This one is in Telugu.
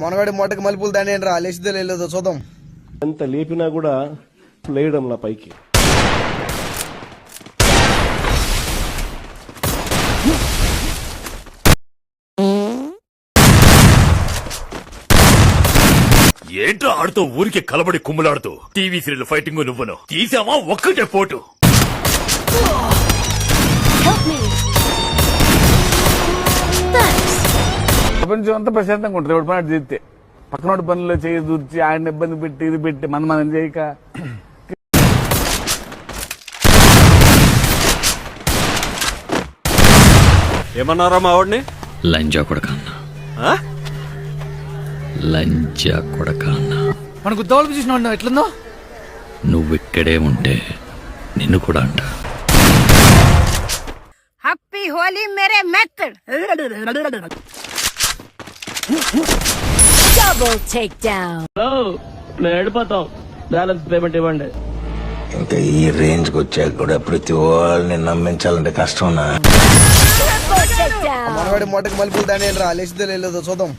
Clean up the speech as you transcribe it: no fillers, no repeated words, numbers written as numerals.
మనగాడి మూటకి మలుపులు దాని రా లేచిదో లేదో చూద్దాం. ఎంత లేపినా కూడా లేయడంలా పైకి. ఏంట్రా ఆడుతూ ఊరికి కలబడి కుమ్ములాడుతూ టీవీ సీరియల్ ఫైటింగ్ నువ్వును తీసావా ఒక్కటే పోటు. ప్రపంచం అంతా ప్రశాంతంగా ఉంటుంది ఎవడు పని చేస్తే. పక్కనోడి పనుల్లో చేయి దూర్చి ఆయన ఇబ్బంది పెట్టి ఇది పెట్టి మనం చేయక ఏమన్నారా మా వాడిని? లంజా కొడక అన్నా, లంజా కొడక అన్నా. మనకు దోళపు చూసిన ఎట్లుందో. నువ్వు ఇక్కడే ఉంటే నిన్ను కూడా అంట. హ్యాపీ హోలీ మేరే మెథడ్. Double take down. నేను వెళ్ళిపోతాం, బ్యాలెన్స్ పేమెంట్ ఇవ్వండి. ఇంకా ఈ రేంజ్ కి వచ్చాక కూడా ప్రతి వాళ్ళని నమ్మించాలంటే కష్టం. మనగాడి మూటకి మలుపులు దాని రా లేచిదో లేదో చూద్దాం.